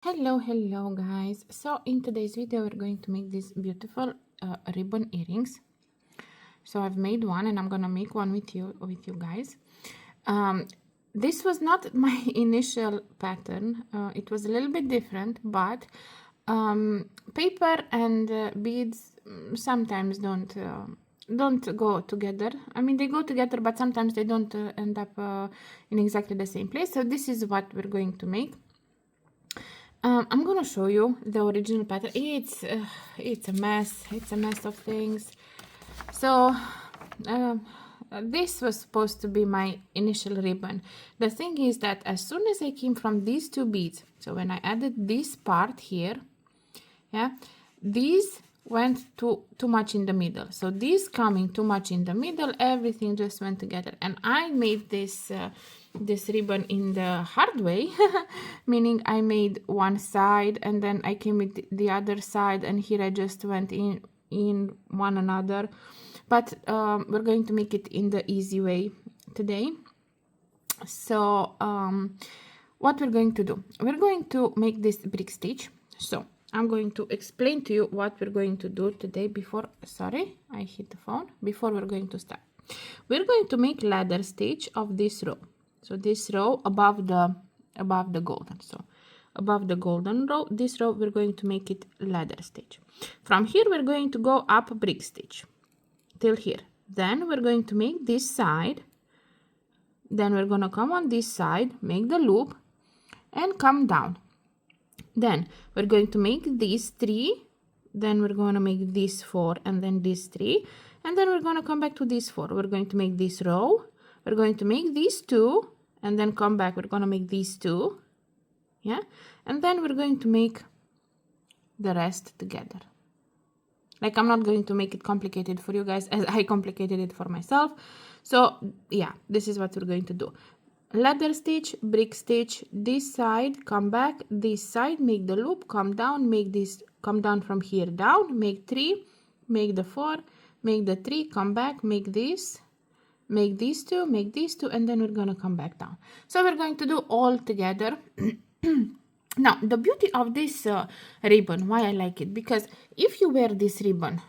Hello guys. So in today's video we're going to make these beautiful ribbon earrings. So I've made one and I'm gonna make one with you guys. This was not my initial pattern. It was a little bit different, but paper and beads sometimes don't go together. I mean, they go together, but sometimes they don't end up in exactly the same place. So this is what we're going to make. I'm gonna show you the original pattern. It's a mess. It's a mess of things. So this was supposed to be my initial ribbon. The thing is that as soon as I came from these two beads, so when I added this part here, yeah, these went too much in the middle. So this coming too much in the middle, everything just went together. And I made this ribbon in the hard way, meaning I made one side and then I came with the other side, and here I just went in one another. But we're going to make it in the easy way today. So what we're going to do, we're going to make this brick stitch. So I'm going to explain to you what we're going to do today before, sorry, I hit the phone, before we're going to start. We're going to make ladder stitch of this row. So this row above the golden. So above the golden row, this row we're going to make it ladder stitch. From here we're going to go up brick stitch till here. Then we're going to make this side. Then we're going to come on this side, make the loop and come down. Then we're going to make these 3, then we're going to make this 4 and then this 3, and then we're going to come back to this 4. We're going to make this row, we're going to make these 2 and then come back. We're going to make these 2, yeah, and then we're going to make the rest together. Like, I'm not going to make it complicated for you guys as I complicated it for myself. So yeah, this is what we're going to do. Ladder stitch, brick stitch, this side, come back, this side, make the loop, come down, make this, come down from here down, make 3, make the 4, make the 3, come back, make this, make these 2, make these 2, and then we're going to come back down. So we're going to do all together. Now, the beauty of this ribbon, why I like it, because if you wear this ribbon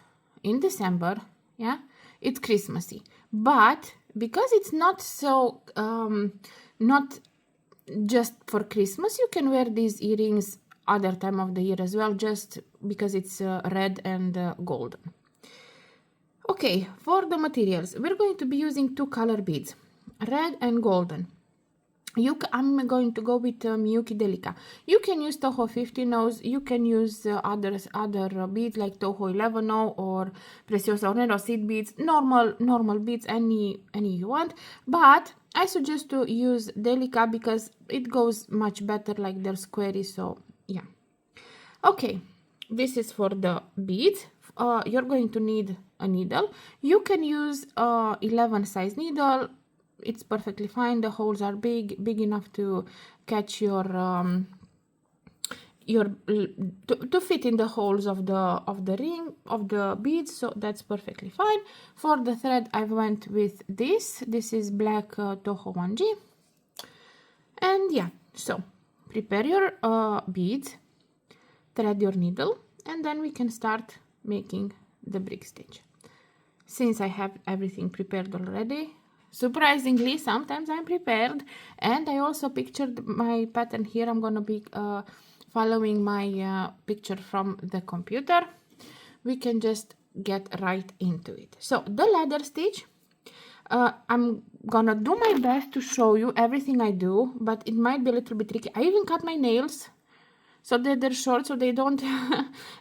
in December, yeah, it's Christmassy. But because it's not so, not just for Christmas, you can wear these earrings other time of the year as well, just because it's red and golden. Okay, for the materials, we're going to be using 2 color beads, red and golden. I'm going to go with Miyuki Delica. You can use Toho 50 you can use other beads like Toho 11 or Preciosa Hornero seed beads, normal beads, any you want. But I suggest to use Delica because it goes much better, like they're squarey, so yeah. Okay, this is for the beads. You're going to need a needle. You can use 11 size needle. It's perfectly fine. The holes are big enough to catch your to fit in the holes of the ring of the beads, so that's perfectly fine. For the thread, I went with this is black Toho 1G, and yeah, so prepare your beads, thread your needle, and then we can start making the brick stitch. Since I have everything prepared already, surprisingly, sometimes I'm prepared, and I also pictured my pattern here. I'm gonna be following my picture from the computer. We can just get right into it. So the ladder stitch, I'm gonna do my best to show you everything I do, but it might be a little bit tricky. I even cut my nails so that they're short, so they don't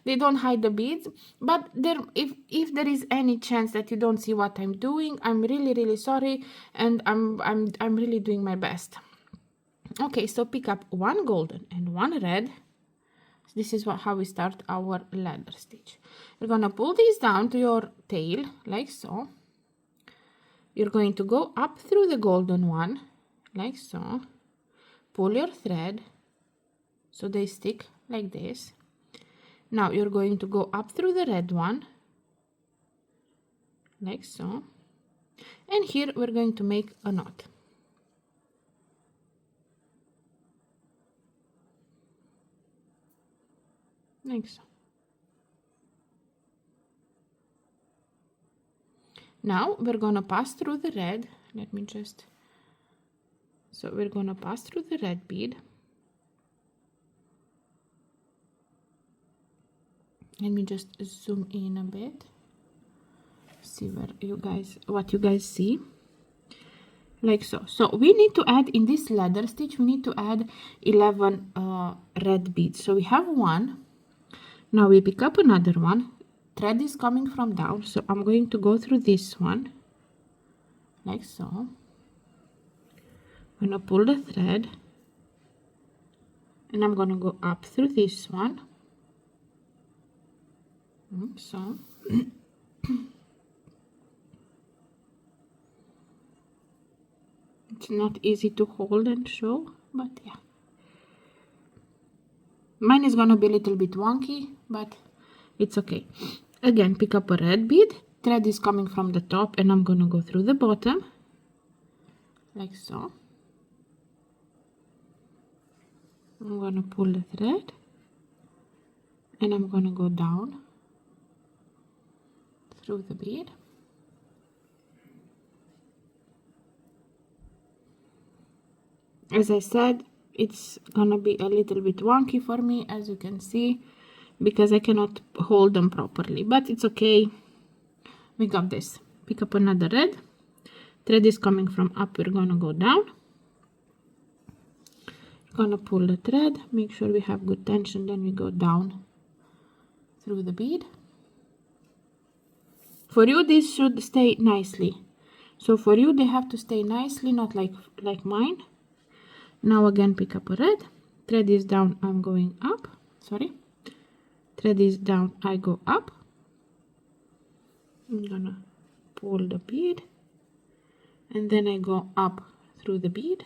they don't hide the beads. But if there is any chance that you don't see what I'm doing, I'm really sorry, and I'm really doing my best. Okay, so pick up 1 golden and 1 red. This is how we start our ladder stitch. You're gonna pull these down to your tail like so. You're going to go up through the golden one like so, pull your thread so they stick like this. Now you're going to go up through the red one like so, and here we're going to make a knot. like so. Now we're gonna pass through the red. Let me just, so we're gonna pass through the red bead. Let me just zoom in a bit, see what you guys see, like so. So we need to add, in this ladder stitch, we need to add 11 red beads. So we have one. Now we pick up another one. Thread is coming from down, so I'm going to go through this one, like so. I'm gonna pull the thread, and I'm gonna go up through this one, like so. It's not easy to hold and show, but yeah. Mine is gonna be a little bit wonky, but it's okay. Again, pick up a red bead. Thread is coming from the top, and I'm gonna go through the bottom, like so. I'm gonna pull the thread, and I'm gonna go down through the bead. As I said, it's gonna be a little bit wonky for me, as you can see, because I cannot hold them properly, but it's okay. We got this. Pick up another red. Thread is coming from up, we're gonna go down. Gonna pull the thread, make sure we have good tension, then we go down through the bead. For you, this should stay nicely. So for you, they have to stay nicely, not like mine. Now again, pick up a red. Thread is down, I'm going up. Sorry. Thread is down, I go up. I'm gonna pull the bead, and then I go up through the bead.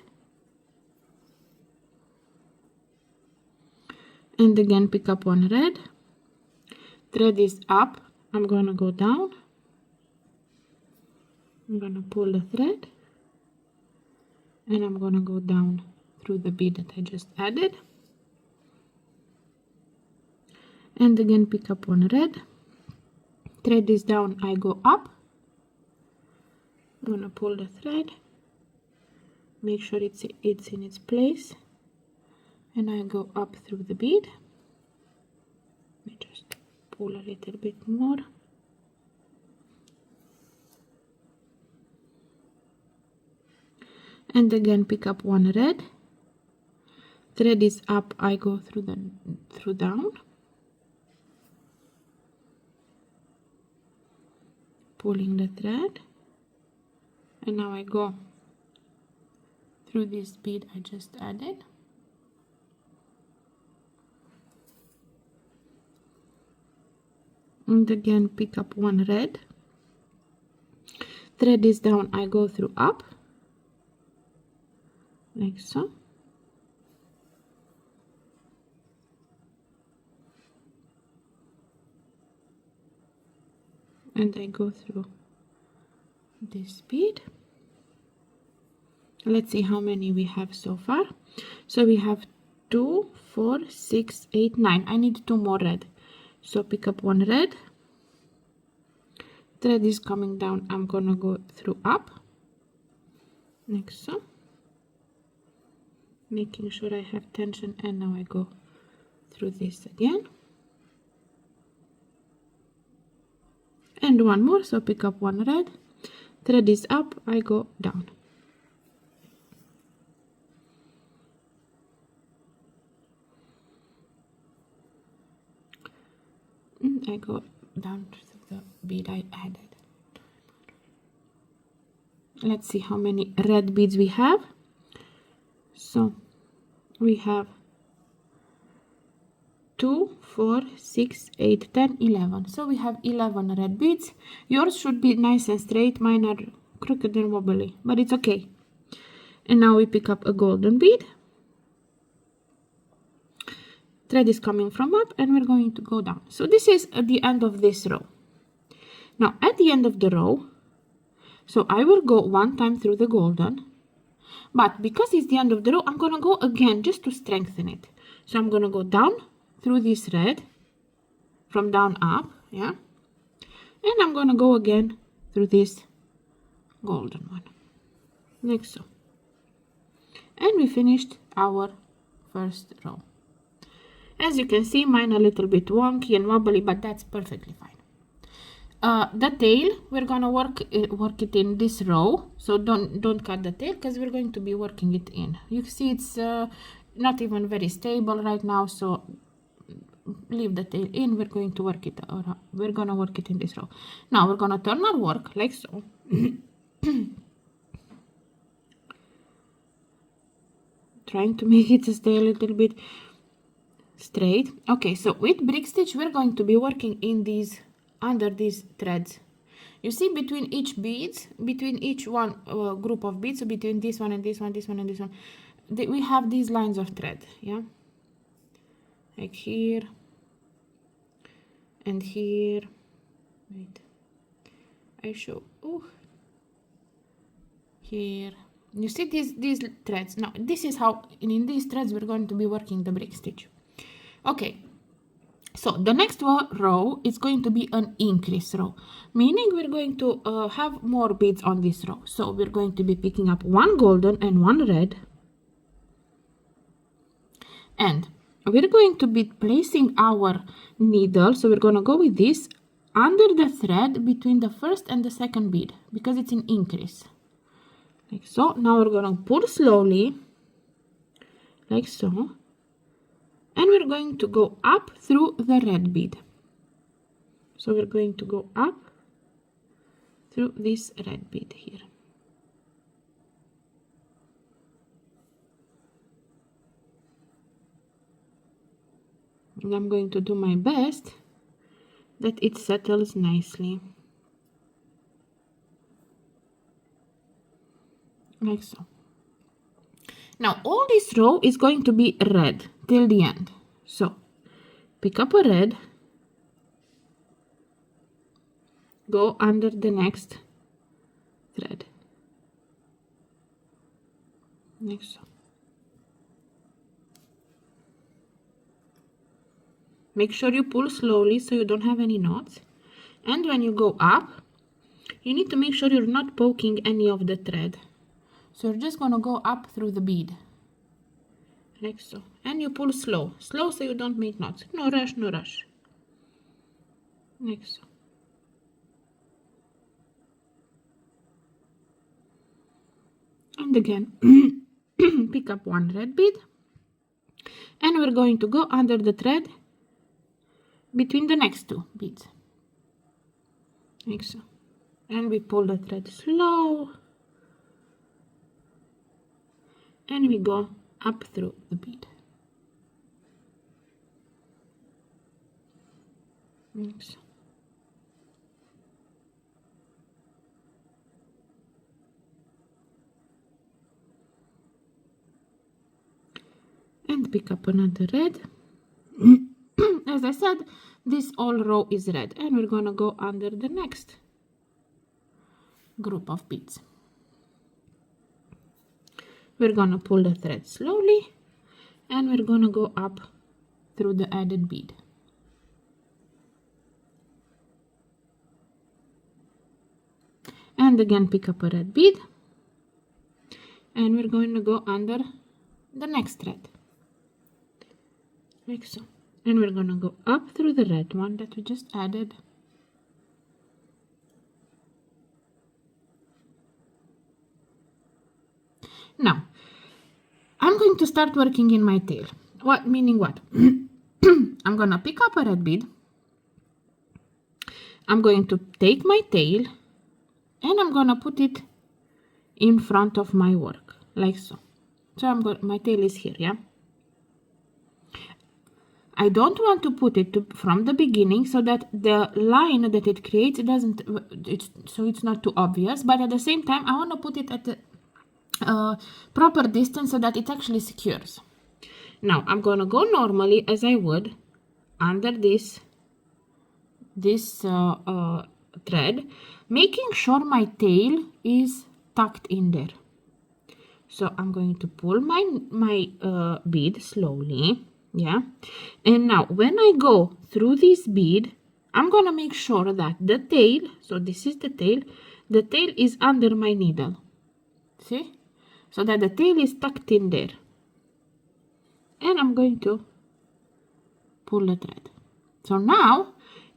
And again, pick up one red. Thread is up, I'm gonna go down. I'm gonna pull the thread, and I'm gonna go down through the bead that I just added. And again, pick up one red. Thread is down, I go up. I'm gonna pull the thread, make sure it's in its place, and I go up through the bead. Let me just pull a little bit more. And again, pick up one red. Thread is up, I go through down. Pulling the thread, and now I go through this bead I just added. And again, pick up one red. Thread is down, I go through up, like so. And I go through this bead. Let's see how many we have so far. So we have 2, 4, 6, 8, 9. I need 2 more red. So pick up one red. Thread is coming down, I'm gonna go through up, like so. Making sure I have tension, and now I go through this again. And one more, so pick up one red. Thread is up, I go down. And I go down to the bead I added. Let's see how many red beads we have. So we have 2, 4, 6, 8, 10, 11. So we have 11 red beads. Yours should be nice and straight. Mine are crooked and wobbly, but it's okay. And now we pick up a golden bead. Thread is coming from up, and we're going to go down. So this is at the end of this row. Now at the end of the row, so I will go one time through the golden, but because it's the end of the row, I'm gonna go again just to strengthen it. So I'm gonna go down through this red, from down up, yeah, and I'm gonna go again through this golden one, like so, and we finished our first row. As you can see, mine a little bit wonky and wobbly, but that's perfectly fine. The tail, we're gonna work it in this row, so don't cut the tail, because we're going to be working it in. You see it's not even very stable right now, so leave the tail in. We're going to work it, or we're gonna work it in this row. Now we're gonna turn our work like so. Trying to make it stay a little bit straight. Okay, so with brick stitch we're going to be working in these, under these threads. You see, between each beads, between each one group of beads, so between this one and this one, this one and this one, we have these lines of thread, yeah, like here and here. Wait, I show, oh, here. You see these threads. Now this is how in these threads we're going to be working the brick stitch. Okay, so the next row is going to be an increase row, meaning we're going to have more beads on this row. So we're going to be picking up one golden and one red, and we're going to be placing our needle, so we're going to go with this under the thread between the first and the second bead, because it's an increase, like so. Now we're going to pull slowly, like so, and we're going to go up through the red bead. So we're going to go up through this red bead here. And I'm going to do my best that it settles nicely, like so. Now all this row is going to be red till the end. So pick up a red, go under the next thread, like so. Make sure you pull slowly so you don't have any knots. And when you go up, you need to make sure you're not poking any of the thread. So you're just gonna go up through the bead, like so. And you pull slow so you don't make knots. No rush, no rush, like so. And again, pick up one red bead, and we're going to go under the thread between the next two beads, like so. And we pull the thread slow, and we go up through the bead, like so. And pick up another red. As I said, this whole row is red, and we're gonna go under the next group of beads. We're gonna pull the thread slowly, and we're gonna go up through the added bead. And again, pick up a red bead, and we're going to go under the next thread, like so. And we're gonna go up through the red one that we just added. Now, I'm going to start working in my tail. What, meaning what? I'm gonna pick up a red bead. I'm going to take my tail, and I'm gonna put it in front of my work, like so. So my tail is here, yeah? I don't want to put it from the beginning, so that the line that it creates so it's not too obvious, but at the same time I want to put it at the proper distance so that it actually secures. Now I'm gonna go normally as I would under this thread, making sure my tail is tucked in there. So I'm going to pull my bead slowly, Yeah, and now when I go through this bead, I'm gonna make sure that the tail, so this is the tail is under my needle, see, so that the tail is tucked in there, and I'm going to pull the thread. So now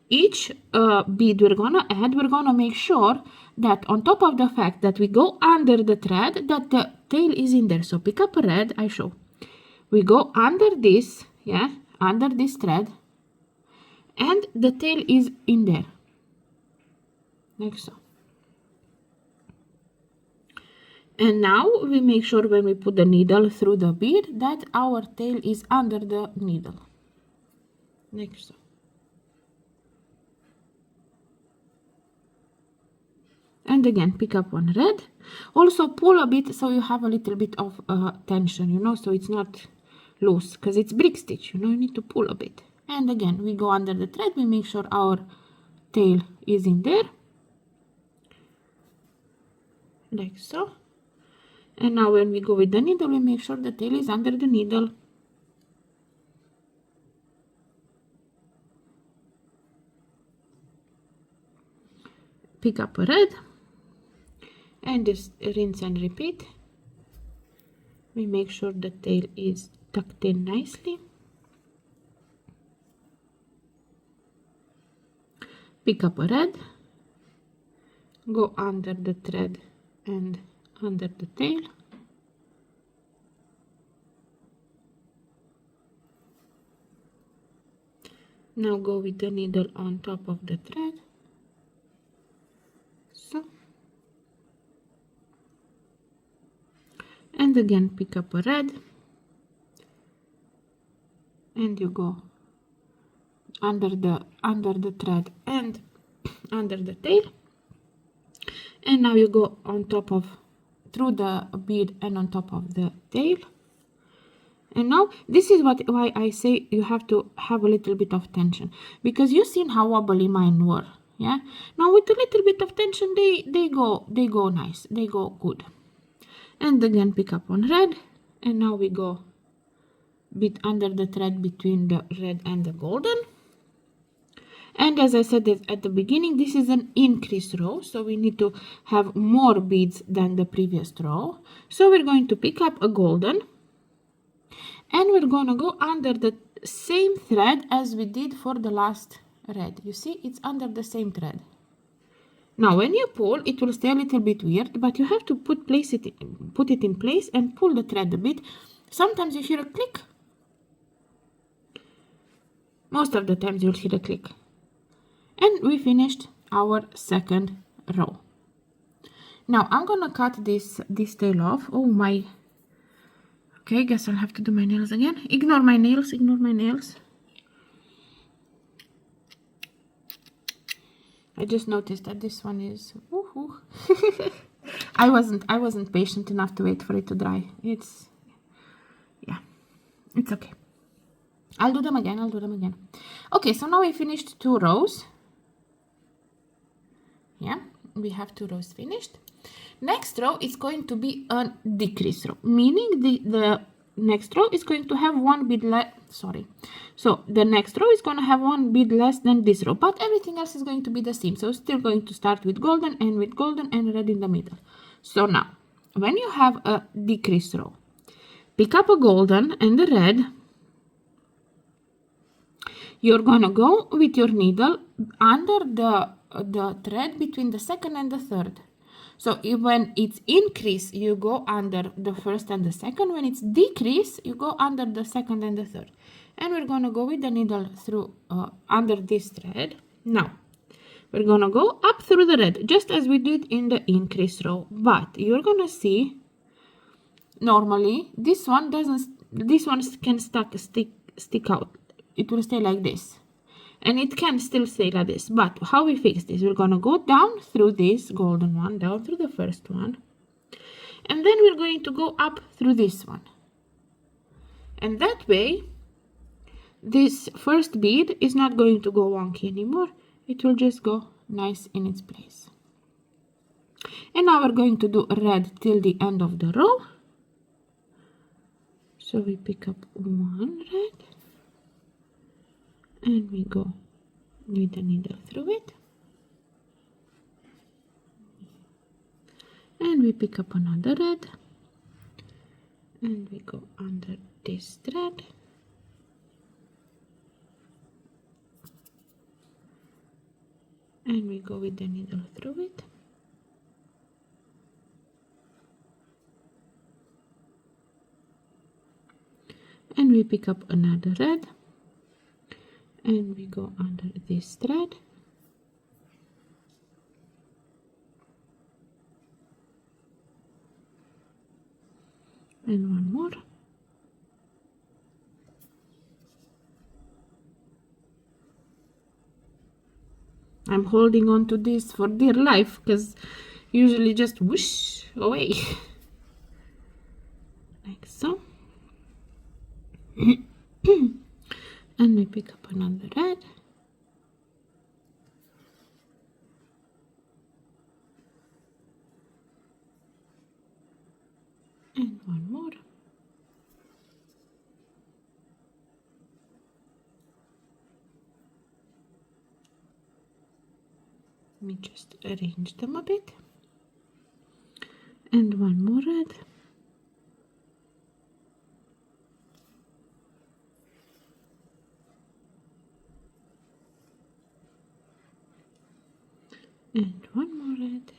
each bead we're gonna add, we're gonna make sure that on top of the fact that we go under the thread, that the tail is in there. So pick up a red, I show, we go under this, yeah, under this thread, and the tail is in there, like so. And now we make sure when we put the needle through the bead that our tail is under the needle, like so. And again, pick up one red. Also pull a bit so you have a little bit of tension, you know, so it's not loose, because it's brick stitch, you know, you need to pull a bit. And again, we go under the thread, we make sure our tail is in there, like so. And now when we go with the needle, we make sure the tail is under the needle. Pick up a red and just rinse and repeat. We make sure the tail is tucked in nicely. Pick up a red, go under the thread and under the tail. Now go with the needle on top of the thread, so. And again, pick up a red, and you go under the thread and under the tail. And now you go on top of, through the bead and on top of the tail. And now this is why I say you have to have a little bit of tension, because you've seen how wobbly mine were. Yeah, now with a little bit of tension they go nice, they go good. And again, pick up on red, and now we go bit under the thread between the red and the golden. And as I said at the beginning, this is an increase row, so we need to have more beads than the previous row. So we're going to pick up a golden, and we're going to go under the same thread as we did for the last red. You see, it's under the same thread. Now when you pull, it will stay a little bit weird, but you have to put it in place and pull the thread a bit. Sometimes you hear a click. Most of the times you'll hear a click. And we finished our second row. Now I'm gonna cut this tail off. Oh my. Okay, guess I'll have to do my nails again. Ignore my nails, ignore my nails. I just noticed that this one is I wasn't patient enough to wait for it to dry. It's okay. I'll do them again. Okay, so now we finished 2 rows. Yeah, we have 2 rows finished. Next row is going to be a decrease row, meaning the next row is going to have 1 bead less. Sorry. So the next row is going to have 1 bead less than this row, but everything else is going to be the same. So still going to start with golden and red in the middle. So now, when you have a decrease row, pick up a golden and a red. You're going to go with your needle under the thread between the second and the third. So when it's increase, you go under the first and the second. When it's decrease, you go under the second and the third. And we're going to go with the needle through under this thread. Now, we're going to go up through the red, just as we did in the increase row. But you're going to see, normally, this one can stick out. It will stay like this. And it can still stay like this. But how we fix this? We're going to go down through this golden one, down through the first one. And then we're going to go up through this one. And that way, this first bead is not going to go wonky anymore. It will just go nice in its place. And now we're going to do red till the end of the row. So we pick up 1 red. and we go with the needle through it, and we pick up another red, and we go under this thread, and we go with the needle through it, and we pick up another red, and we go under this thread, and one more, I'm holding on to this for dear life because usually just whoosh away like so. And we pick up another red, and one more, let me just arrange them a bit, and one more red, and one more red,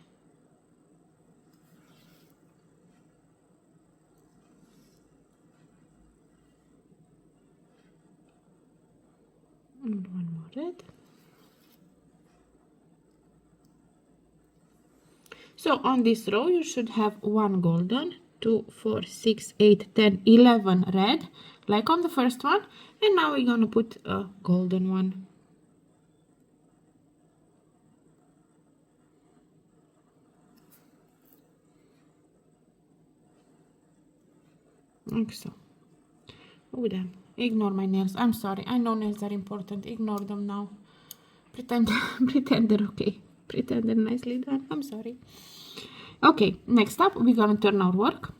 and one more red. So on this row you should have 1 golden, 2, 4, 6, 8, 10, 11 red, like on the first one, and now we're gonna put a golden one. Like so. Oh damn, ignore my nails, I'm sorry, I know nails are important, ignore them now. Pretend, pretend they're okay, pretend they're nicely done, I'm sorry. Okay, next up we're gonna turn our work,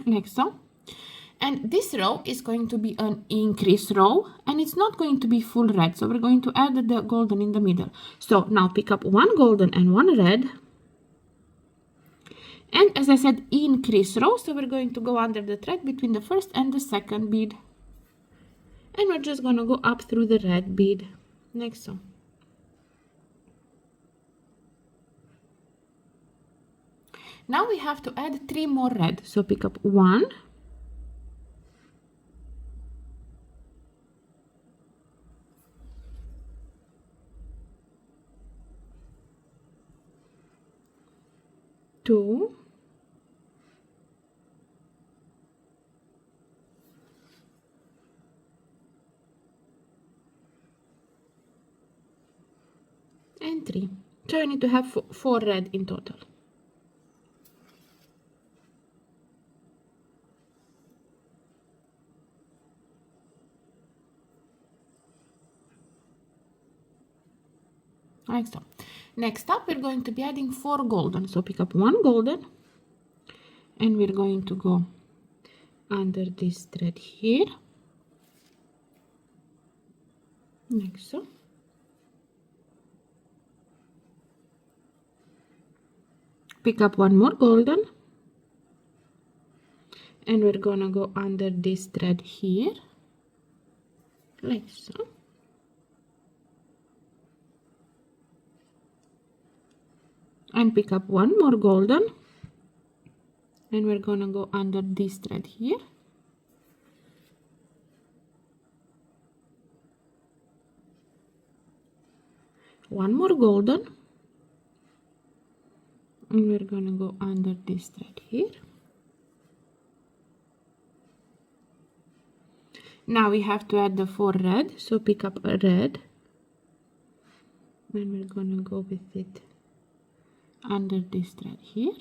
like so. And this row is going to be an increase row, and it's not going to be full red, so we're going to add the golden in the middle. So now pick up 1 golden and 1 red, and as I said, increase row, so we're going to go under the thread between the first and the second bead, and we're just going to go up through the red bead, like so. Now we have to add 3 more red, so pick up 1, 2, and 3. So you need to have 4 red in total. Like so. Next up we're going to be adding 4 golden, so pick up 1 golden, and we're going to go under this thread here, like so. Pick up 1 more golden, and we're gonna go under this thread here, like so. And pick up 1 more golden, and we're gonna go under this thread here. One more golden, and we're gonna go under this thread here. Now we have to add the 4 red, so pick up a red, and we're gonna go with it under this thread here.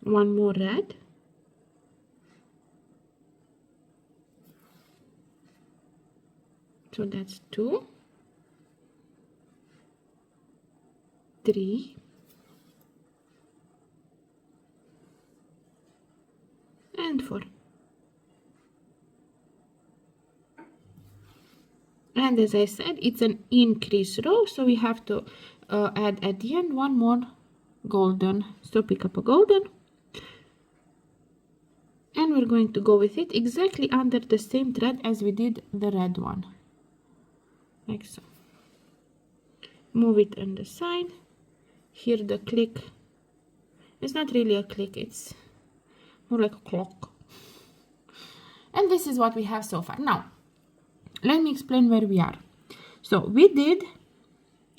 One more red, so that's 2, 3, went for. And as I said, it's an increase row, so we have to add at the end one more golden. So pick up a golden, and we're going to go with it exactly under the same thread as we did the red one, like so. Move it on the side. Here the click, it's not really a click, it's more like a clock. And this is what we have so far. Now let me explain where we are. So we did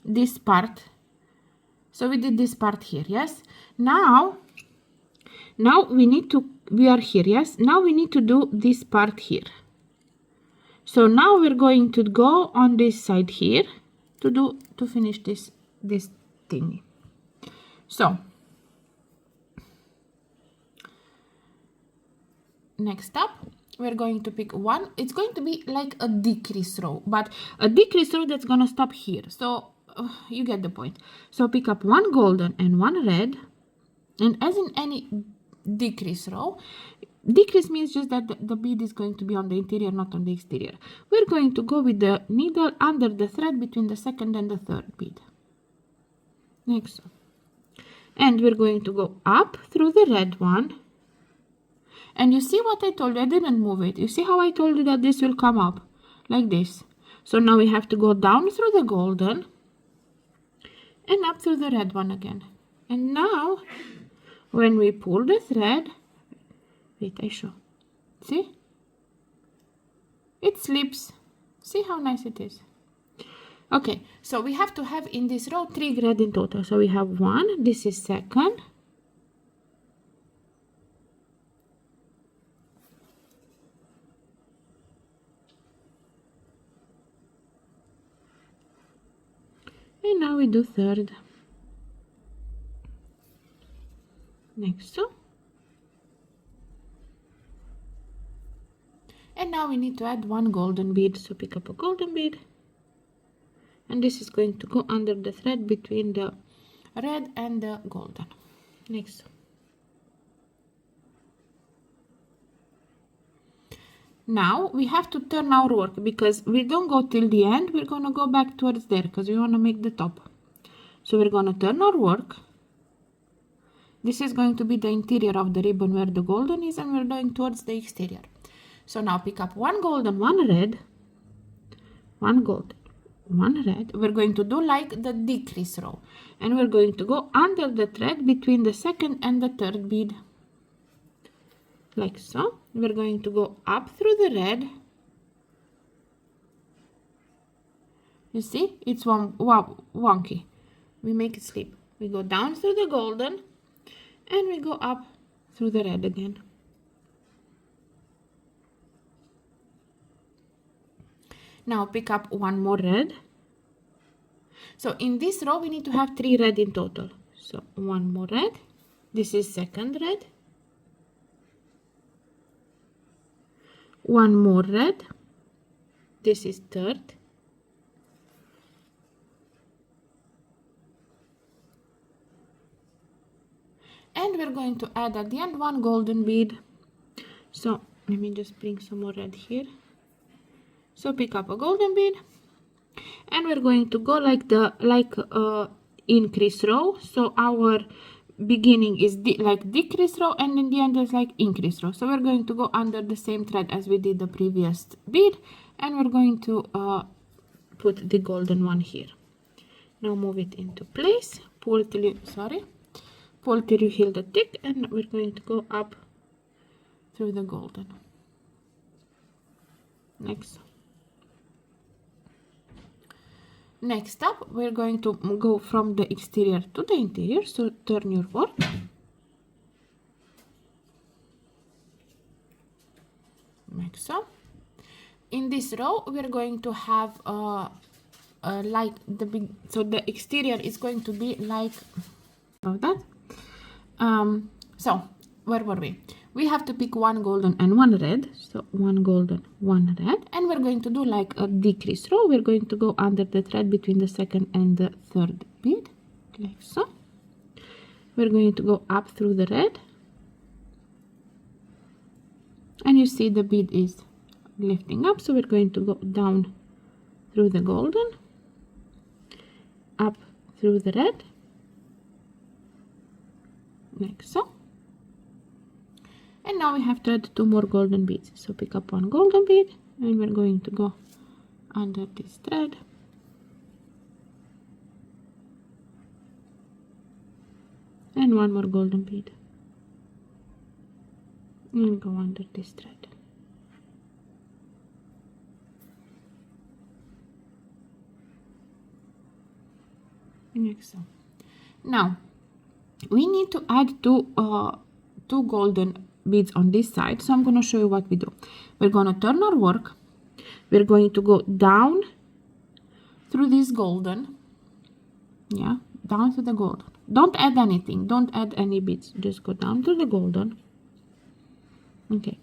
this part, so we did this part here, yes. Now we need to, we are here, yes. Now we need to do this part here. So now we're going to go on this side here to finish this thingy. So next up, we're going to pick one. It's going to be like a decrease row, but a decrease row that's gonna stop here. So you get the point. So pick up one golden and one red, and as in any decrease row, decrease means just that the bead is going to be on the interior, not on the exterior. We're going to go with the needle under the thread between the second and the third bead, like so. And we're going to go up through the red one. And you see what I told you, I didn't move it. You see how I told you that this will come up like this. So now we have to go down through the golden and up through the red one again. And now when we pull the thread, wait, I show, see, it slips. See how nice it is. Okay, so we have to have in this row 3 red in total. So we have 1, this is second, and now we do third, like so. And now we need to add 1 golden bead, so pick up a golden bead, and this is going to go under the thread between the red and the golden, like so. Now we have to turn our work, because we don't go till the end, we're going to go back towards there because we want to make the top. So we're going to turn our work. This is going to be the interior of the ribbon where the golden is, and we're going towards the exterior. So now pick up 1 golden, 1 red, 1 golden, 1 red. We're going to do like the decrease row, and we're going to go under the thread between the second and the third bead, like so. We're going to go up through the red. You see, it's wonky. We make it slip. We go down through the golden and we go up through the red again. Now pick up 1 more red. So in this row we need to have 3 red in total. So 1 more red. This is second red. 1 more red. This is third. And we're going to add at the end 1 golden bead. So let me just bring some more red here. So pick up a golden bead, and we're going to go like increase row. So our beginning is like decrease row, and in the end is like increase row. So we're going to go under the same thread as we did the previous bead, and we're going to put the golden one here. Now move it into place, pull till you feel the tick, and we're going to go up through the golden, like so. Next up, we're going to go from the exterior to the interior, so turn your work. Like so. In this row, we're going to have like the big, so the exterior is going to be like that. So where were we? We have to pick 1 golden and 1 red. So 1 golden, 1 red, and we're going to do like a decrease row. We're going to go under the thread between the second and the third bead, like so. We're going to go up through the red, and you see the bead is lifting up, so we're going to go down through the golden, up through the red, like so. And now we have to add 2 more golden beads, so pick up 1 golden bead and we're going to go under this thread and 1 more golden bead and go under this thread. Like so. Now we need to add two golden beads on this side, so I'm going to show you what we do. We're going to turn our work, we're going to go down through this golden, yeah, down to the golden. Don't add anything, don't add any beads, just go down to the golden. Okay,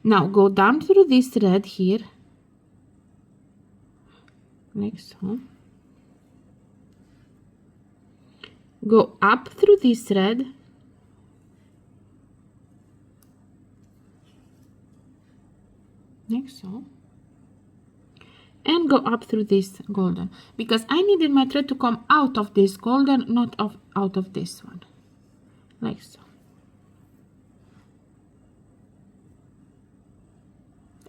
now go down through this red here, like so. Go up through this thread, like so, and go up through this golden, because I needed my thread to come out of this golden, not out of this one, like so.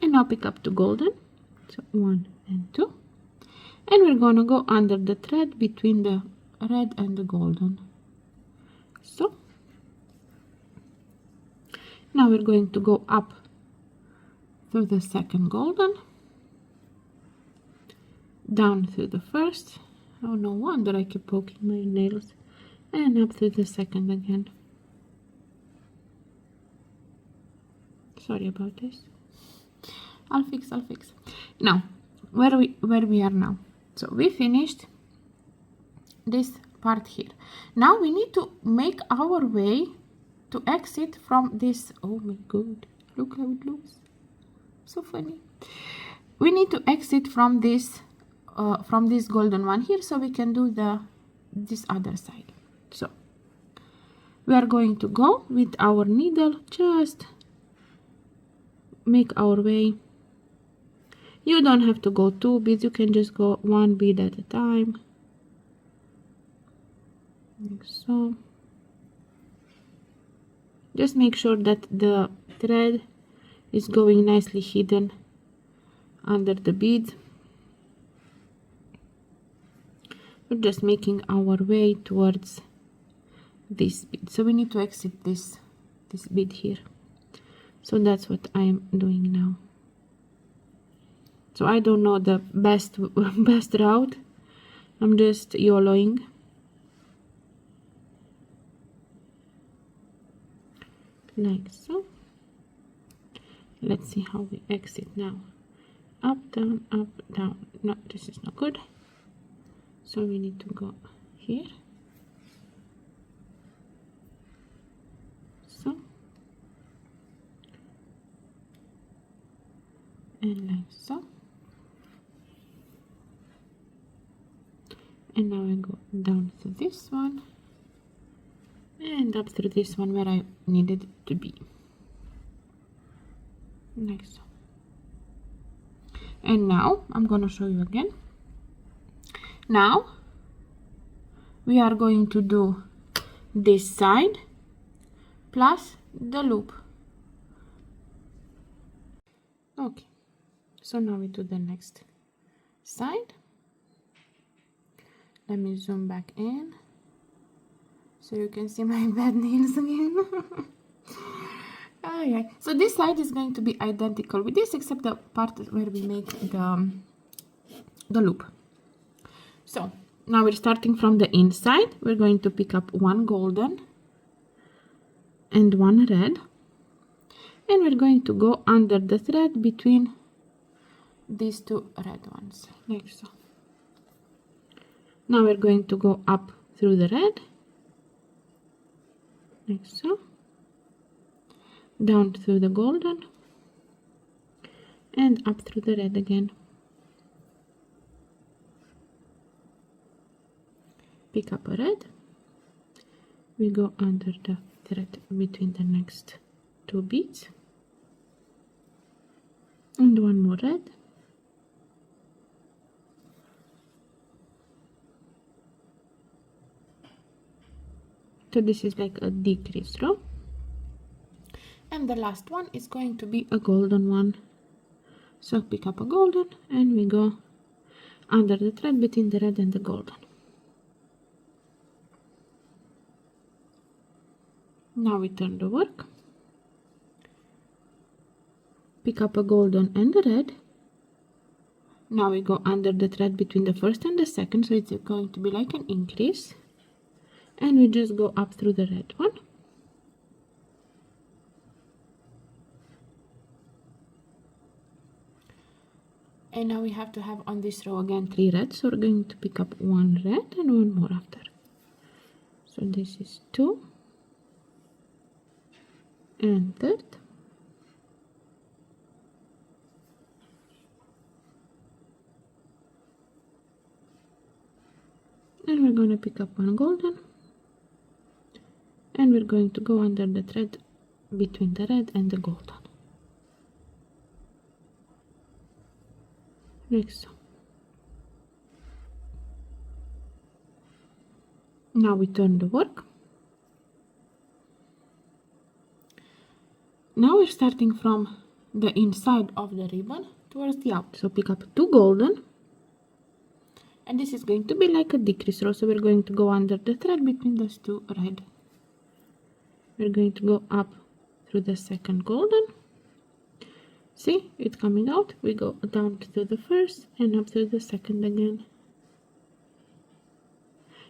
And now pick up 2 golden, so 1 and 2, and we're gonna go under the thread between the red and the golden, so. Now we're going to go up through the second golden, down through the first, oh no wonder I keep poking my nails, and up through the second again. Sorry about this. I'll fix. Now where we are now, so we finished this part here. Now we need to make our way to exit from this. Oh my god, look how it looks, so funny. We need to exit from this golden one here, so we can do this other side. So we are going to go with our needle, just make our way. You don't have to go 2 beads, you can just go 1 bead at a time, like so. Just make sure that the thread is going nicely hidden under the bead. We're just making our way towards this bead, so we need to exit this bead here, so that's what I'm doing now. So I don't know the best route, I'm just YOLOing. Like so. Let's see how we exit now. Up, down, no, this is not good, so we need to go here, so, and like so. And now I go down through this one and up through this one where I needed to be, like so. And now I'm gonna show you again. Now we are going to do this side plus the loop. Okay, so now we do the next side. Let me zoom back in so you can see my bad nails again. Oh, yeah. So this side is going to be identical with this, except the part where we make the loop. So now we're starting from the inside. We're going to pick up 1 golden and 1 red, and we're going to go under the thread between these 2 red ones, like so. Now we're going to go up through the red, like so, down through the golden, and up through the red again. Pick up a red, we go under the thread between the next 2 beads, and one more red. So this is like a decrease row, and the last one is going to be a golden one. So pick up a golden and we go under the thread between the red and the golden. Now we turn the work, pick up a golden and a red. Now we go under the thread between the first and the second, so it's going to be like an increase, and we just go up through the red one. And now we have to have on this row again 3 reds, so we're going to pick up 1 red and 1 more after. So this is 2 and third, and we're going to pick up 1 golden, and we're going to go under the thread between the red and the golden, like so. Now we turn the work. Now we're starting from the inside of the ribbon towards the out, so pick up 2 golden, and this is going to be like a decrease row, so we're going to go under the thread between those 2 red. We're going to go up through the second golden. See, it's coming out. We go down to the first and up through the second again.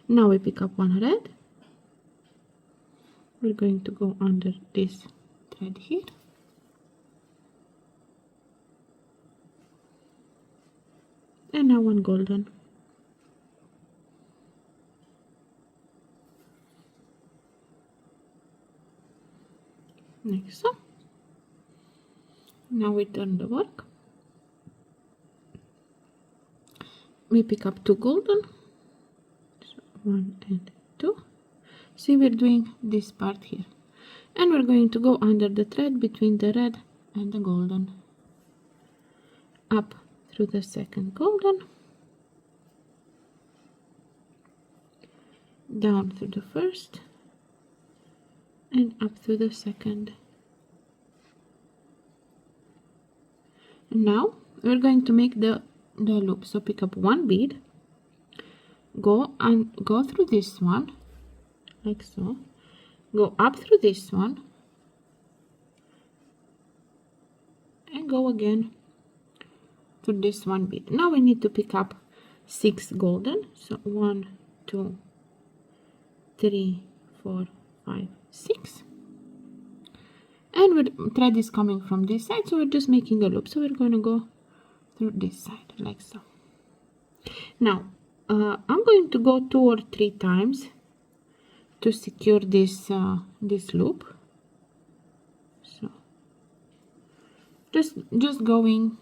Now we pick up 1 red. We're going to go under this thread here. And now 1 golden. Like so. Now we turn the work. We pick up 2 golden. So 1 and 2. See, we're doing this part here. And we're going to go under the thread between the red and the golden. Up through the second golden. Down through the first. And up through the second. And now we're going to make the loop. So pick up 1 bead, go through this one, like so, go up through this one, and go again through this 1 bead. Now we need to pick up 6 golden. So 1, 2, 3, 4, 5, 6. And the thread is coming from this side, so we're just making a loop. So we're going to go through this side, like so. Now, I'm going to go 2 or 3 times to secure this this loop. So, just going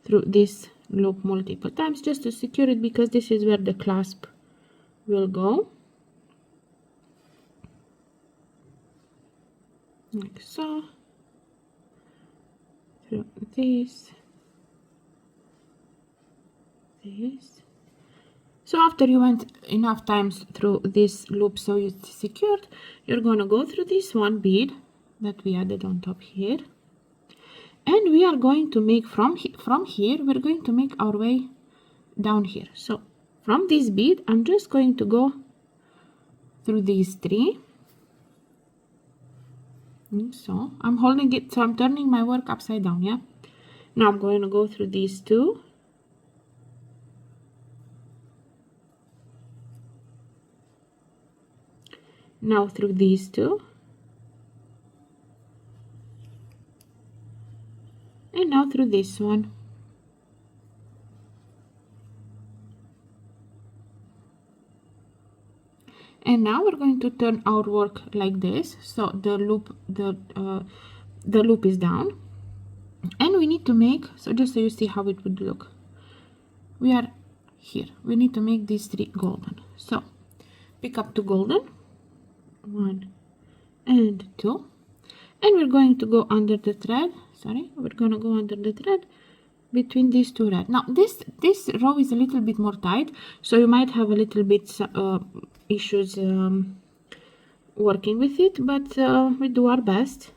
through this loop multiple times just to secure it, because this is where the clasp will go. Like so, through this. So after you went enough times through this loop so it's secured, you're going to go through this 1 bead that we added on top here, and we are going to make from here we're going to make our way down here. So from this bead I'm just going to go through these 3. So I'm holding it, so I'm turning my work upside down. Yeah, now I'm going to go through these 2, now through these 2, and now through this one. And now we're going to turn our work like this, so the loop is down, and we need to make, so just so you see how it would look, we are here, we need to make these 3 golden. So pick up 2 golden, 1 and 2, and we're going to go under the thread, sorry, we're gonna go under the thread between these two red. Now this row is a little bit more tight, so you might have a little bit issues working with it, but we do our best,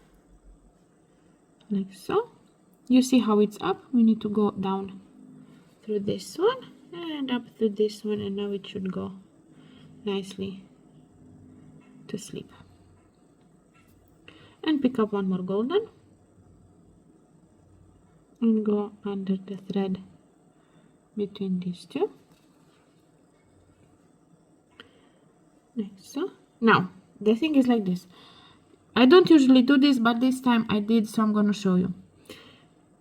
like so. You see how it's up? We need to go down through this one and up through this one, and now it should go nicely to sleep. And pick up one more golden and go under the thread between these two, like so. Now the thing is like this. I don't usually do this, but this time I did, so I'm gonna show you.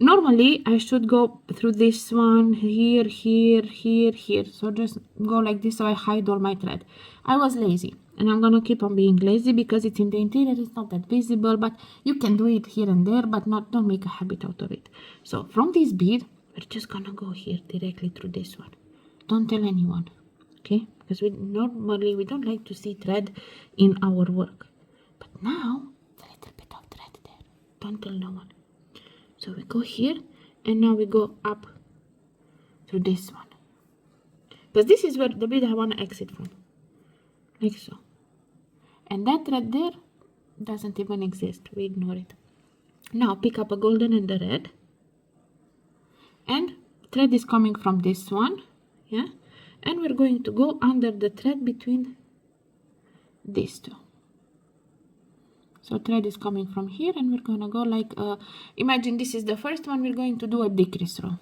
Normally I should go through this one here, here, here, here, so just go like this so I hide all my thread. I was lazy, and I'm gonna keep on being lazy because it's in the interior, it's not that visible, but you can do it here and there, but don't make a habit out of it. So from this bead we're just gonna go here directly through this one. Don't tell anyone, okay? Because we don't like to see thread in our work. But now it's a little bit of thread there. Don't tell no one. So we go here, and now we go up through this one, because this is where the bead I want to exit from, like so. And that thread there doesn't even exist, we ignore it. Now pick up a golden and a red, and thread is coming from this one, yeah, and we're going to go under the thread between these two. So thread is coming from here, and we're gonna go like imagine this is the first one. We're going to do a decrease row,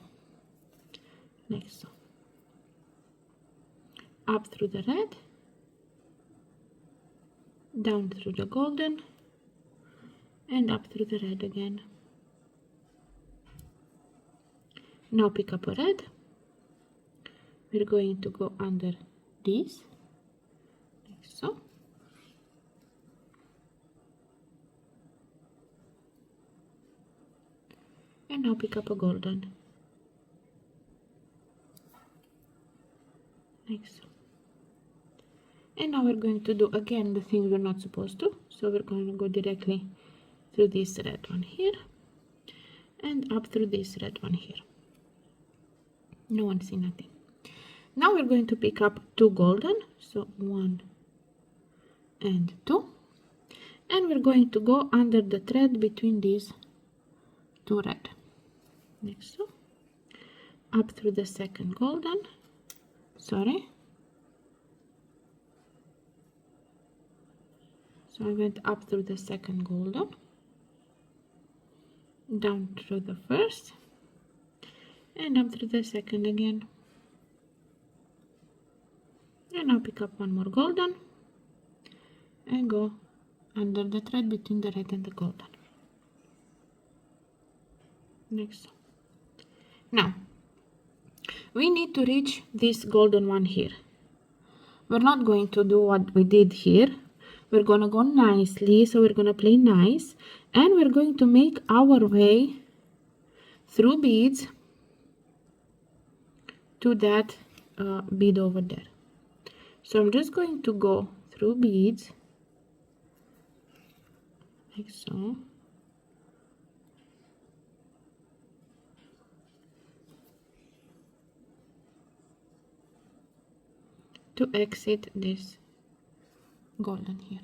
like so. Up through the red, down through the golden, and up through the red again. Now pick up a red. We're going to go under these, like so. And now pick up a golden, like so. And now we're going to do again the thing we're not supposed to. So we're going to go directly through this red one here and up through this red one here. No one see nothing. Now we're going to pick up two golden, so 1 and 2, and we're going to go under the thread between these two red, like so. Up through the second golden, sorry, so I went up through the second golden, down through the first, and up through the second again. And now pick up one more golden and go under the thread between the red and the golden, like so. Now we need to reach this golden one here. We're not going to do what we did here. We're gonna go nicely, so we're gonna play nice, and we're going to make our way through beads to that bead over there. So I'm just going to go through beads, like so. To exit this golden here.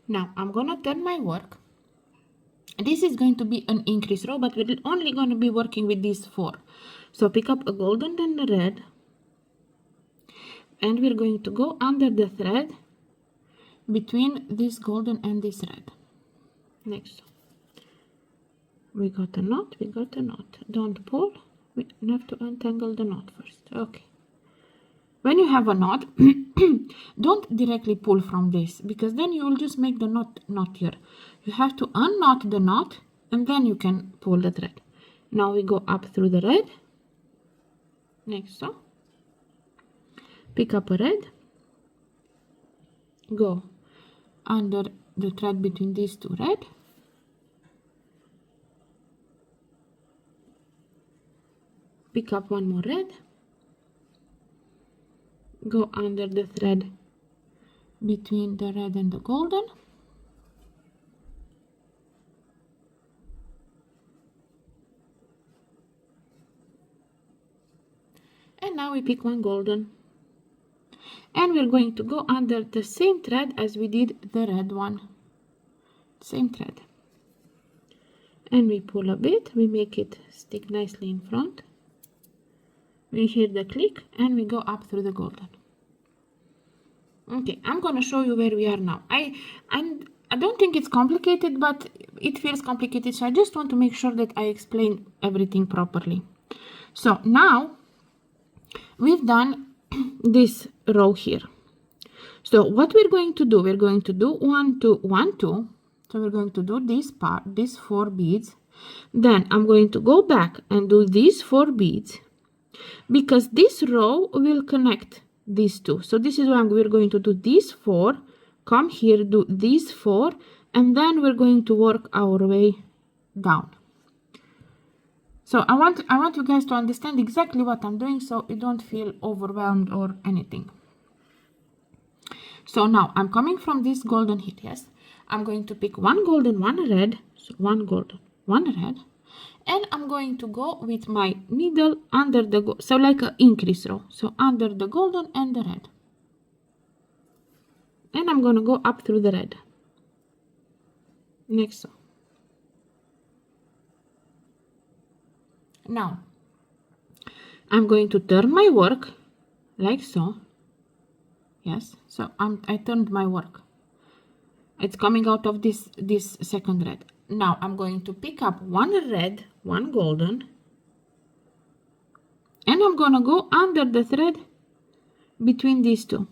Now I'm gonna turn my work. This is going to be an increase row, but we're only going to be working with these 4. So pick up a golden and a red, and we're going to go under the thread between this golden and this red. Next, we got a knot, don't pull, we have to untangle the knot first. Okay, when you have a knot, don't directly pull from this, because then you will just make the knot knottier. You have to unknot the knot, and then you can pull the thread. Now we go up through the red, like so. Pick up a red, go under the thread between these two red, pick up one more red, go under the thread between the red and the golden. And now we pick one golden. And we're going to go under the same thread as we did the red one. Same thread. And we pull a bit, we make it stick nicely in front. We hear the click and we go up through the golden. Okay, I'm gonna show you where we are now. I don't think it's complicated, but it feels complicated, so I just want to make sure that I explain everything properly. So now we've done this row here. So what we're going to do 1 2 1 2. So we're going to do this part, these 4 beads. Then I'm going to go back and do these 4 beads, because this row will connect these two. So this is why we're going to do these 4, come here, do these 4, and then we're going to work our way down. So I want you guys to understand exactly what I'm doing, so you don't feel overwhelmed or anything. So now I'm coming from this golden here, yes. I'm going to pick one golden, one red, so one golden, one red, and I'm going to go with my needle under the so like an increase row, so under the golden and the red, and I'm going to go up through the red. Next row. Now I'm going to turn my work like so. Yes, so I turned my work. It's coming out of this second red. Now I'm going to pick up one red, one golden, and I'm gonna go under the thread between these two,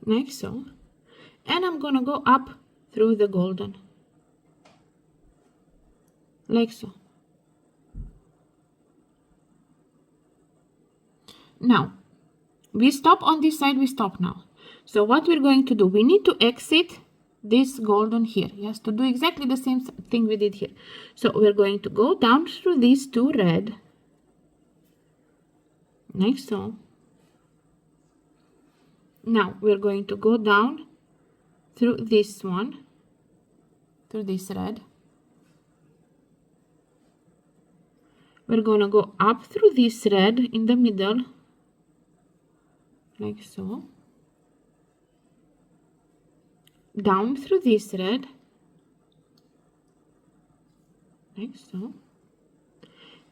like so, and I'm gonna go up through the golden, like so. Now we stop on this side, we stop now. So what we're going to do, we need to exit this golden here, yes, to do exactly the same thing we did here. So we're going to go down through these two red, like so. Now we're going to go down through this one, through this red. We're going to go up through this red in the middle, like so. Down through this red, like so,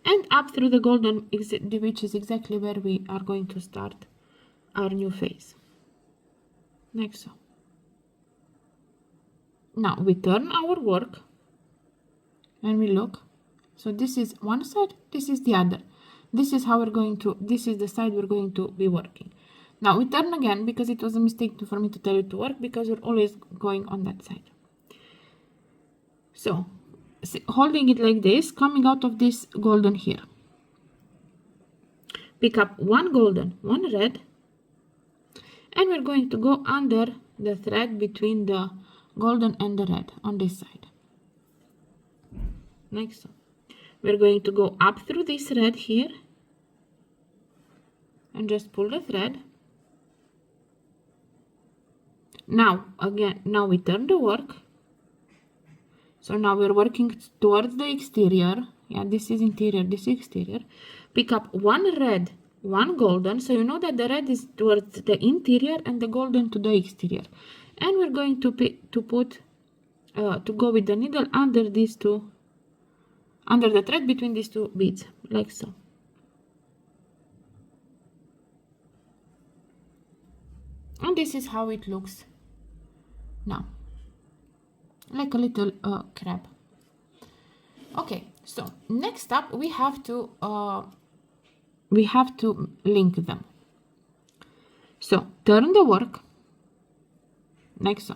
and up through the golden, which is exactly where we are going to start our new phase, like so. Now we turn our work and we look. So this is one side, this is the other. This is how we're going to, this is the side we're going to be working. Now we turn again, because it was a mistake for me to tell you to work, because we're always going on that side. So holding it like this, coming out of this golden here, pick up one golden, one red, and we're going to go under the thread between the golden and the red on this side, like so. We're going to go up through this red here and just pull the thread. Now again, now we turn the work. So now we're working towards the exterior. Yeah, this is interior, this is exterior. Pick up one red, one golden. So you know that the red is towards the interior and the golden to the exterior. And we're going to go with the needle under these two, under the thread between these two beads, like so. And this is how it looks now, like a little crab. Okay, so next up we have to link them. So turn the work like so.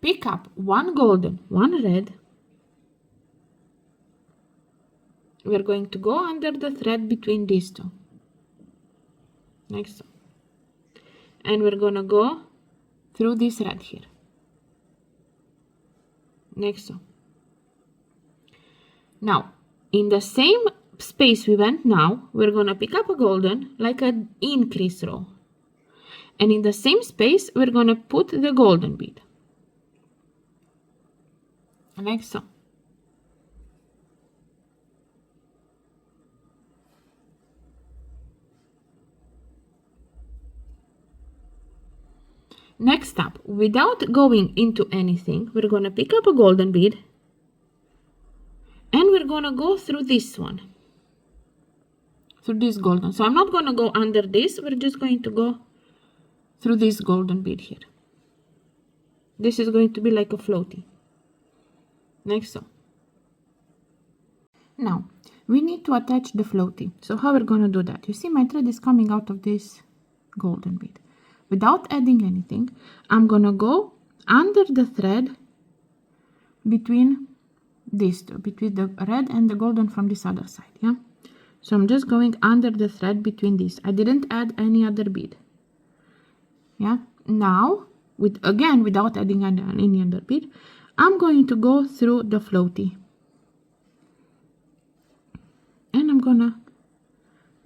Pick up one golden, one red. We're going to go under the thread between these two, like so. And we're gonna go through this red here, like so. Now in the same space we went now, we're gonna pick up a golden, like an increase row, And in the same space, we're going to put the golden bead. Like so. Next up, without going into anything, we're going to pick up a golden bead and we're going to go through this one, through this golden. So I'm not going to go under this, we're just going to go through this golden bead here. This is going to be like a floaty, like so. Now, we need to attach the floaty. So how we're going to do that? You see my thread is coming out of this golden bead. Without adding anything, I'm going to go under the thread between these two, between the red and the golden from this other side, yeah? So I'm just going under the thread between these. I didn't add any other bead, yeah? Now, again, without adding any other bead, I'm going to go through the floaty. And I'm going to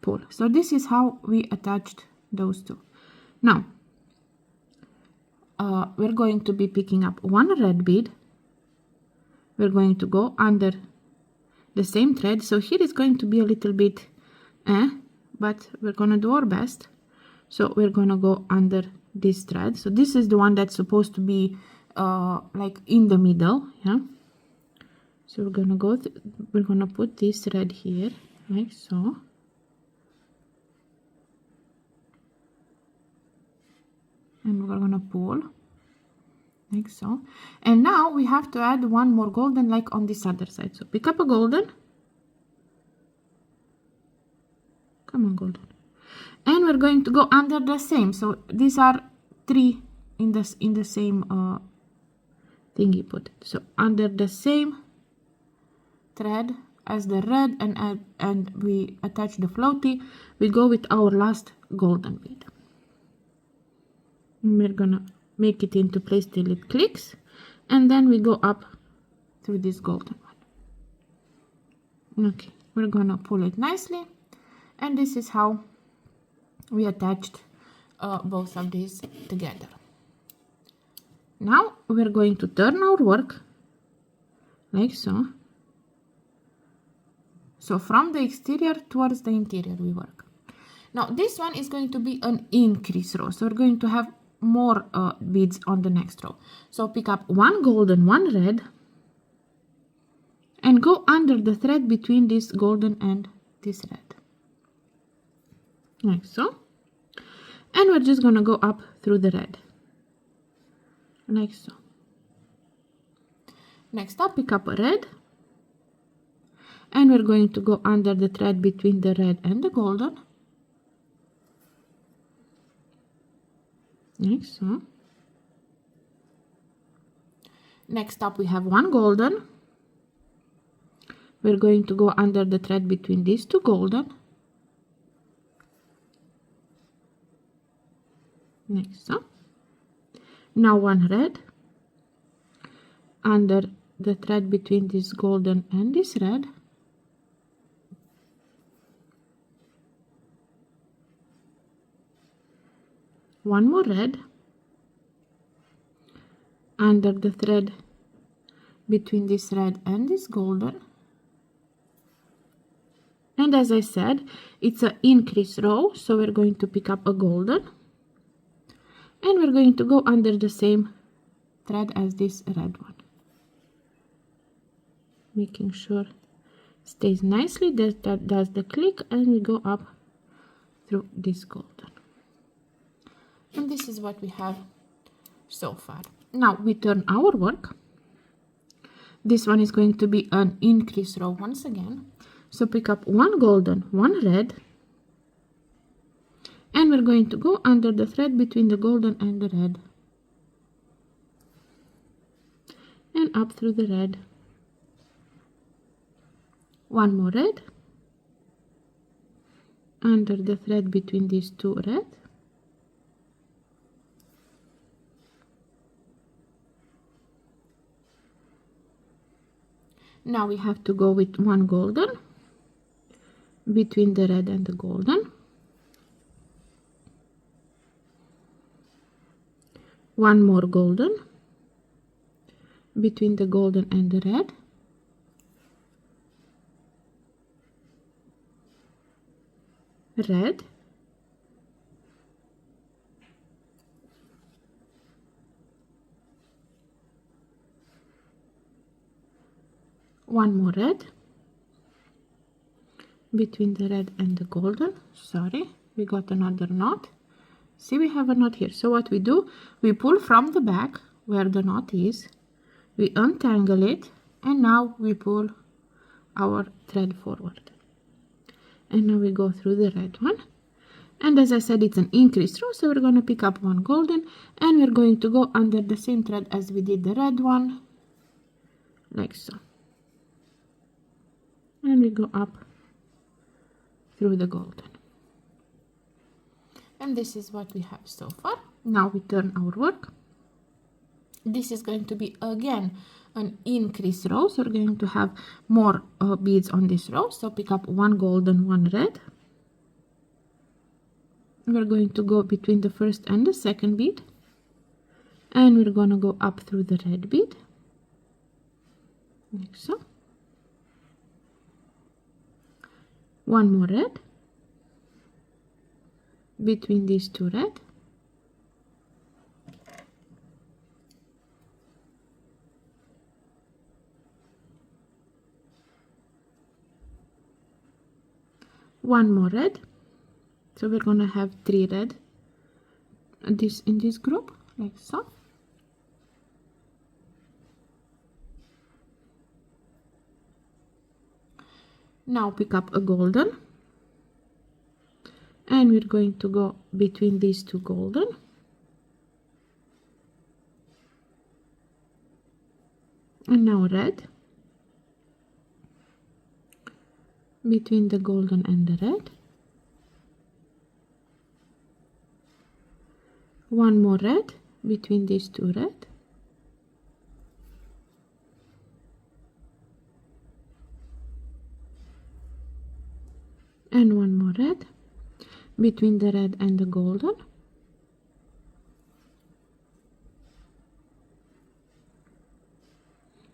pull. So this is how we attached those two. Now, we're going to be picking up one red bead. We're going to go under the same thread. So here is going to be a little bit, but we're going to do our best. So we're going to go under this thread. So this is the one that's supposed to be like in the middle, yeah. So we're going to go, we're going to put this thread here, like so. And we're going to pull like so. And now we have to add one more golden like on this other side. So pick up a golden. Come on, golden. And we're going to go under the same. So these are three in the same thing you put. So under the same thread as the red, and we attach the floaty, we go with our last golden bead. And we're gonna make it into place till it clicks, and then we go up through this golden one. Okay, we're gonna pull it nicely, and this is how we attached both of these together. Now we're going to turn our work like so. So from the exterior towards the interior we work. Now this one is going to be an increase row, so we're going to have more beads on the next row. So pick up one golden, one red, and go under the thread between this golden and this red, like so. And we're just gonna go up through the red, like so. Next up, pick up a red, and we're going to go under the thread between the red and the golden, like so. Next up we have one golden. We're going to go under the thread between these two golden, like so. Now one red under the thread between this golden and this red, one more red under the thread between this red and this golden. And as I said, it's an increase row, so we're going to pick up a golden, and we're going to go under the same thread as this red one, making sure it stays nicely, that does the click, and we go up through this golden. And this is what we have so far. Now we turn our work. This one is going to be an increase row once again. So pick up one golden, one red, and we're going to go under the thread between the golden and the red, and up through the red. One more red under the thread between these two red, now we have to go with one golden between the red and the golden, one more golden between the golden and the red, red, one more red between the red and the golden. Sorry, we got another knot. See, we have a knot here. So what we do, we pull from the back where the knot is, we untangle it, and now we pull our thread forward. And now we go through the red one. And as I said, it's an increased row, so we're going to pick up one golden, and we're going to go under the same thread as we did the red one, like so. And we go up through the golden. And this is what we have so far. Now we turn our work. This is going to be again an increase row, so we're going to have more beads on this row. So pick up one golden, one red. We're going to go between the first and the second bead, and we're going to go up through the red bead, like so. One more red between these two red, one more red. So we're going to have three red in this group, like so. Now pick up a golden, and we're going to go between these two golden, and now red between the golden and the red, one more red between these two red, and one more red between the red and the golden,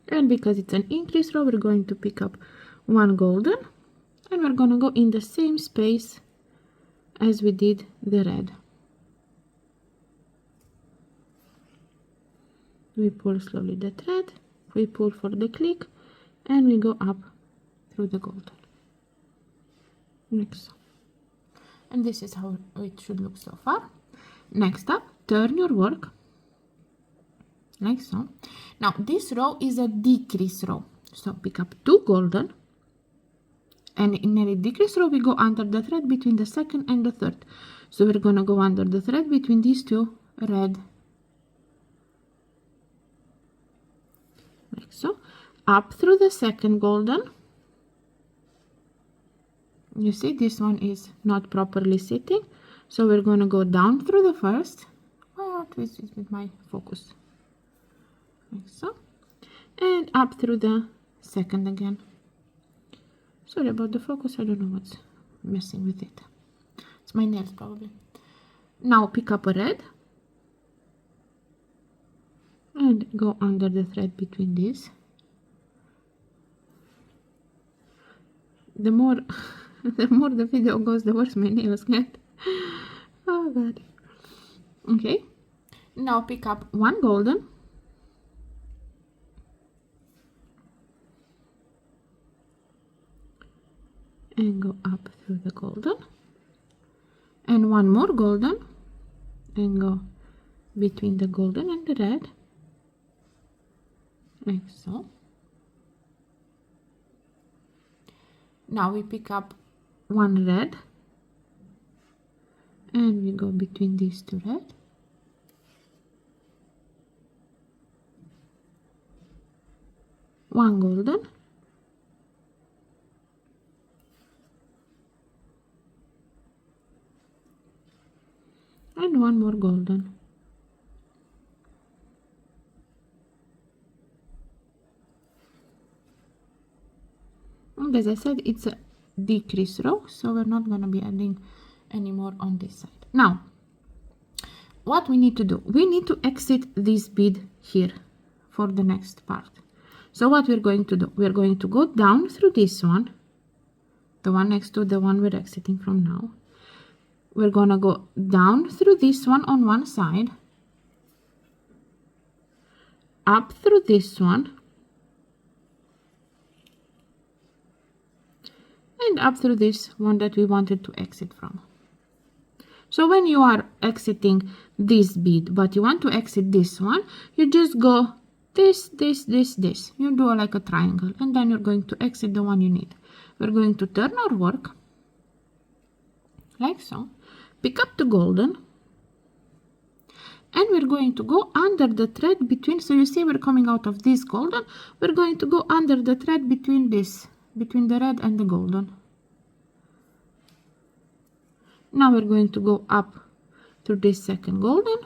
and because it's an increase row, we're going to pick up one golden, and we're going to go in the same space as we did the red. We pull slowly the thread, we pull for the click, and we go up through the golden, like so. And this is how it should look so far. Next up, turn your work like so. Now this row is a decrease row, so pick up two golden, and in a decrease row we go under the thread between the second and the third. So we're going to go under the thread between these two red, like so, up through the second golden. You see, this one is not properly sitting, so we're going to go down through the first. Well, twist it with my focus, like so, and up through the second again. Sorry about the focus, I don't know what's messing with it. It's my nails probably. Now pick up a red and go under the thread between these. The more the video goes, the worse my nails get. Oh god. Okay, now pick up one golden, and go up through the golden, and one more golden, and go between the golden and the red, like so. Now we pick up one red, and we go between these two red, one golden, and one more golden. And as I said, it's a decrease row, so we're not going to be adding any more on this side. Now what we need to do, we need to exit this bead here for the next part. So what we're going to do, we're going to go down through this one, the one next to the one we're exiting from now. We're gonna go down through this one on one side, up through this one, and up through this one that we wanted to exit from. So when you are exiting this bead, but you want to exit this one, you just go this. You do like a triangle, and then you're going to exit the one you need. We're going to turn our work, like so, pick up the golden, and we're going to go under the thread between, so you see we're coming out of this golden, we're going to go under the thread between this, between the red and the golden. Now we're going to go up through this second golden,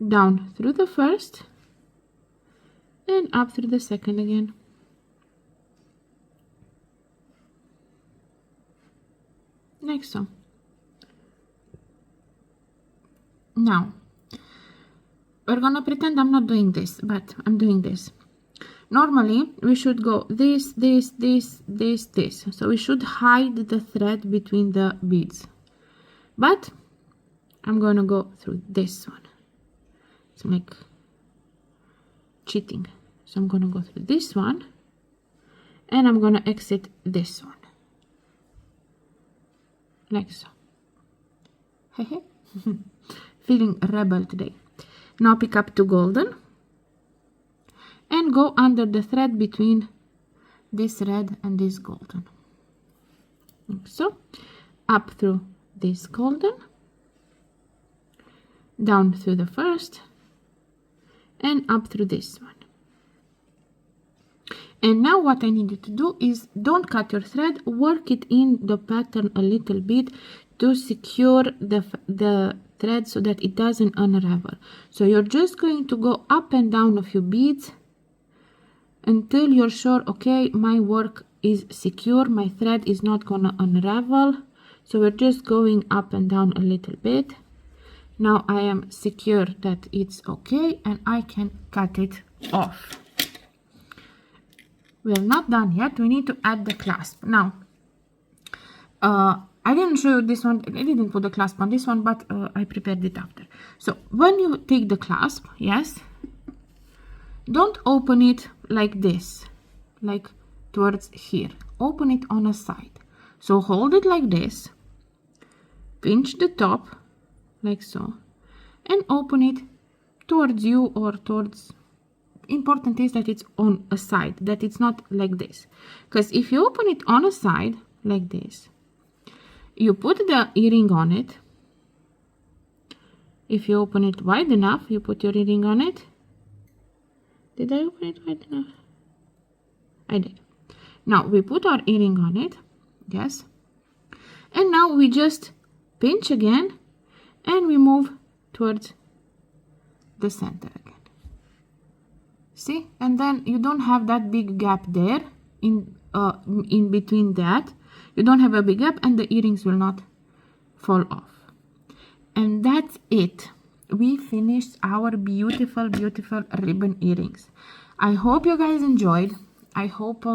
down through the first, and up through the second again. Like so. Now, we're gonna pretend I'm not doing this, but I'm doing this. Normally, we should go this. So we should hide the thread between the beads. But I'm gonna go through this one. It's like cheating. So I'm gonna go through this one, and I'm gonna exit this one. Like so. Feeling a rebel today. Now pick up two golden and go under the thread between this red and this golden. Like so. Up through this golden, down through the first, and up through this one. And now what I need you to do is don't cut your thread, work it in the pattern a little bit to secure the thread so that it doesn't unravel. So you're just going to go up and down a few beads until you're sure, okay, my work is secure, my thread is not gonna unravel. So we're just going up and down a little bit. Now I am secure that it's okay and I can cut it off. We're not done yet. We need to add the clasp. Now, I didn't show you this one. I didn't put the clasp on this one, but I prepared it after. So when you take the clasp, yes, don't open it like this, like towards here. Open it on a side. So hold it like this, pinch the top, like so, and open it towards you or towards... Important is that it's on a side, that it's not like this. Because if you open it on a side, like this, you put the earring on it. If you open it wide enough, you put your earring on it. Did I open it wide enough? I did. Now we put our earring on it, yes. And now we just pinch again and we move towards the center again. See, and then you don't have that big gap there in between that. You don't have a big gap and the earrings will not fall off. And that's it. We finished our beautiful, beautiful ribbon earrings. I hope you guys enjoyed. I hope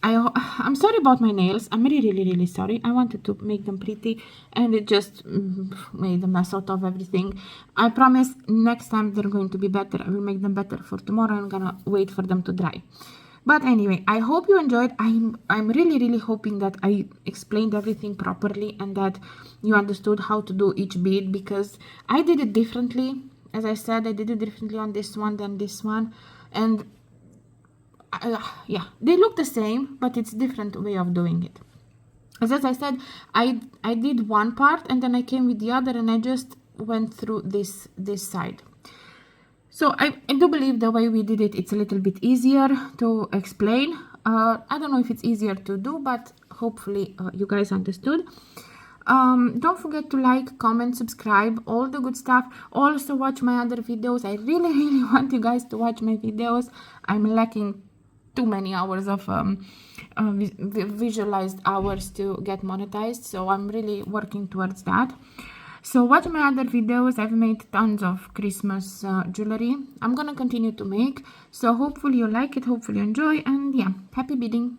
I'm sorry about my nails. I'm really sorry. I wanted to make them pretty and it just made a mess out of everything. I promise next time they're going to be better. I will make them better for tomorrow. I'm gonna wait for them to dry. But anyway, I hope you enjoyed. I'm really hoping that I explained everything properly and that you understood how to do each bead, because I did it differently. As I said, I did it differently on this one than this one, and yeah, they look the same, but it's different way of doing it. As I said, I did one part and then I came with the other and I just went through this side. So I do believe the way we did it, it's a little bit easier to explain. I don't know if it's easier to do, but hopefully you guys understood. Don't forget to like, comment, subscribe, all the good stuff. Also watch my other videos. I really want you guys to watch my videos. I'm lacking too many hours of visualized hours to get monetized, so I'm really working towards that. So watch my other videos. I've made tons of Christmas jewelry. I'm gonna continue to make, so hopefully you like it, hopefully you enjoy, and yeah, happy beading.